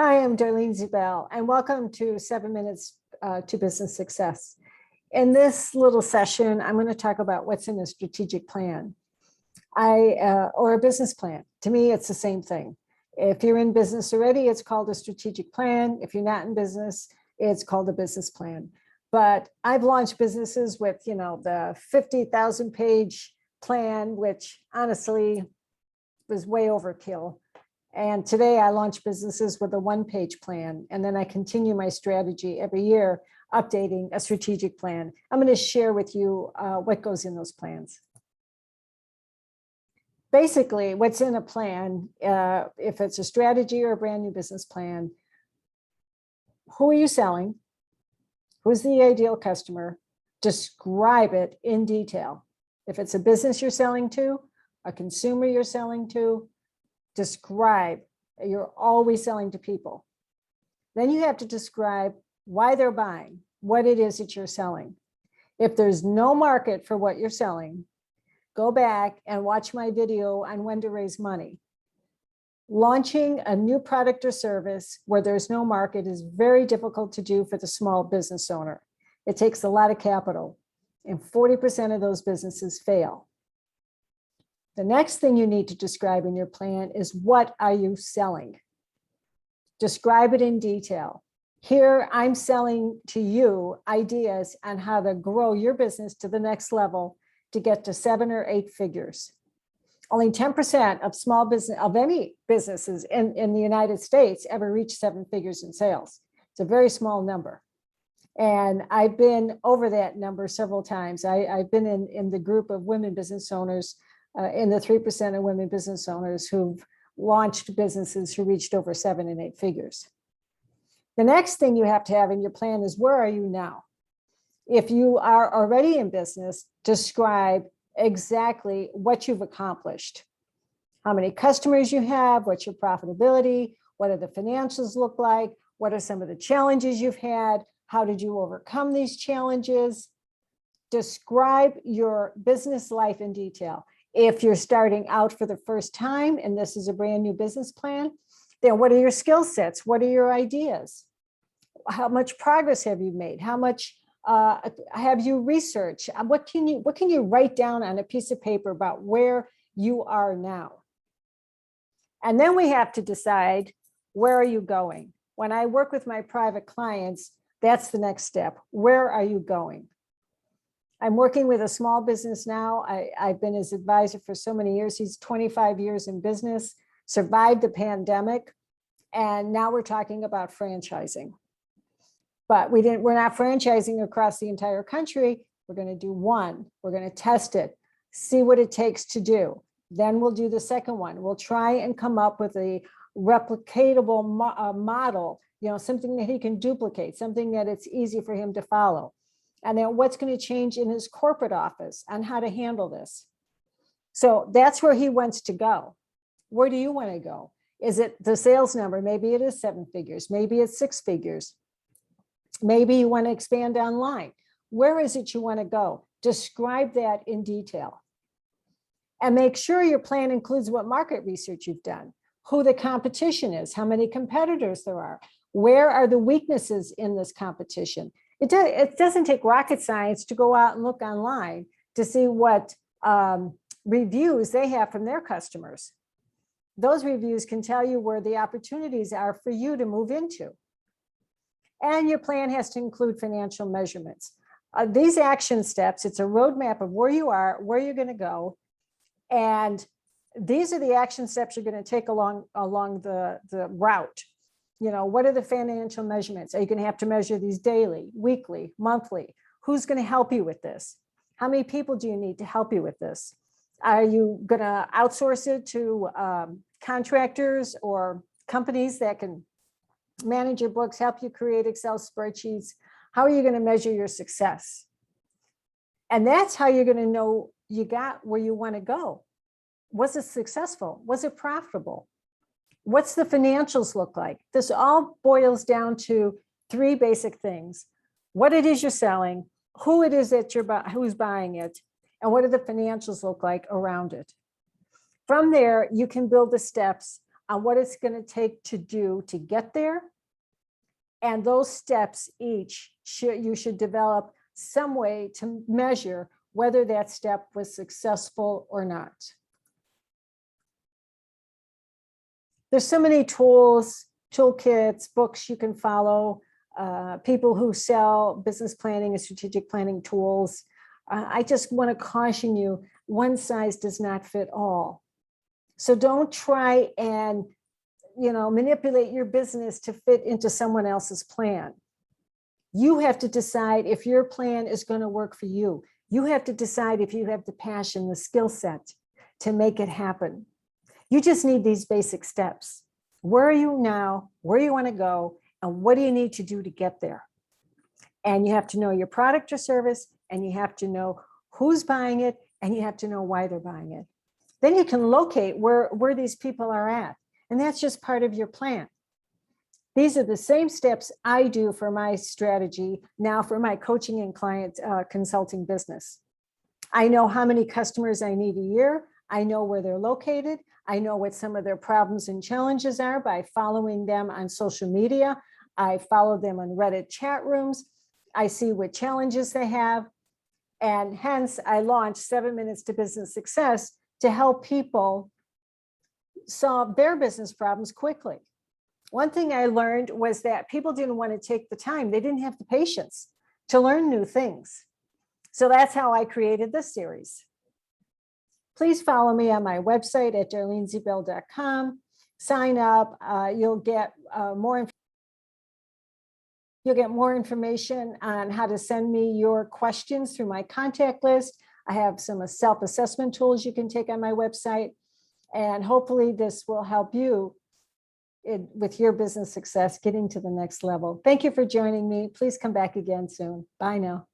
Hi, I'm Darlene Zubel, and welcome to 7 Minutes to Business Success. In this little session, I'm going to talk about what's in a strategic plan or a business plan. To me, it's the same thing. If you're in business already, it's called a strategic plan. If you're not in business, it's called a business plan. But I've launched businesses with, the 50,000 page plan, which honestly was way overkill. And today I launch businesses with a one-page plan, and then I continue my strategy every year, updating a strategic plan. I'm going to share with you what goes in those plans. Basically, what's in a plan, if it's a strategy or a brand new business plan, who are you selling? Who's the ideal customer? Describe it in detail. If it's a business you're selling to, a consumer you're selling to, describe. You're always selling to people. Then you have to describe why they're buying, what it is that you're selling. If there's no market for what you're selling, go back and watch my video on when to raise money. Launching a new product or service where there's no market is very difficult to do for the small business owner. It takes a lot of capital, and 40% of those businesses fail. The next thing you need to describe in your plan is, what are you selling? Describe it in detail. Here, I'm selling to you ideas on how to grow your business to the next level to get to 7 or 8 figures. Only 10% of small business, of any businesses in the United States, ever reach 7 figures in sales. It's a very small number. And I've been over that number several times. I've been in the group of women business owners, in the 3% of women business owners who've launched businesses who reached over 7 and 8 figures. The next thing you have to have in your plan is, where are you now? If you are already in business, describe exactly what you've accomplished, how many customers you have, what's your profitability, what do the financials look like, what are some of the challenges you've had, how did you overcome these challenges? Describe your business life in detail. If you're starting out for the first time and this is a brand new business plan, then what are your skill sets? What are your ideas? How much progress have you made? How much have you researched? What can you write down on a piece of paper about where you are now? And then we have to decide, where are you going? When I work with my private clients, that's the next step. Where are you going? I'm working with a small business now. I've been his advisor for so many years. He's 25 years in business, survived the pandemic, and now we're talking about franchising. But we're not franchising across the entire country. We're going to do one. We're going to test it, see what it takes to do. Then we'll do the second one. We'll try and come up with a replicatable model, something that he can duplicate, something that it's easy for him to follow. And then what's going to change in his corporate office and how to handle this. So that's where he wants to go. Where do you want to go? Is it the sales number? Maybe it is 7 figures. Maybe it's 6 figures. Maybe you want to expand online. Where is it you want to go? Describe that in detail. And make sure your plan includes what market research you've done, who the competition is, how many competitors there are, where are the weaknesses in this competition. It doesn't take rocket science to go out and look online to see what reviews they have from their customers. Those reviews can tell you where the opportunities are for you to move into. And your plan has to include financial measurements. These action steps, it's a roadmap of where you are, where you're going to go. And these are the action steps you're going to take along the route. What are the financial measurements? Are you going to have to measure these daily, weekly, monthly? Who's going to help you with this? How many people do you need to help you with this? Are you going to outsource it to contractors or companies that can manage your books, help you create Excel spreadsheets? How are you going to measure your success? And that's how you're going to know you got where you want to go. Was it successful? Was it profitable? What's the financials look like? This all boils down to 3 basic things. What it is you're selling, who it is that who's buying it, and what do the financials look like around it. From there, you can build the steps on what it's going to take to do to get there. And those steps each you should develop some way to measure whether that step was successful or not. There's so many tools, toolkits, books you can follow, people who sell business planning and strategic planning tools. I just want to caution you, one size does not fit all. So don't try and manipulate your business to fit into someone else's plan. You have to decide if your plan is going to work for you. You have to decide if you have the passion, the skill set to make it happen. You just need these basic steps. Where are you now? Where you want to go? And what do you need to do to get there? And you have to know your product or service, and you have to know who's buying it, and you have to know why they're buying it. Then you can locate where these people are at. And that's just part of your plan. These are the same steps I do for my strategy now for my coaching and client consulting business. I know how many customers I need a year. I know where they're located. I know what some of their problems and challenges are by following them on social media. I follow them on Reddit chat rooms. I see what challenges they have. And hence, I launched 7 Minutes to Business Success to help people solve their business problems quickly. One thing I learned was that people didn't want to take the time. They didn't have the patience to learn new things. So that's how I created this series. Please follow me on my website at darlenezebell.com. Sign up. You'll get more information on how to send me your questions through my contact list. I have some self-assessment tools you can take on my website. And hopefully this will help you with your business success, getting to the next level. Thank you for joining me. Please come back again soon. Bye now.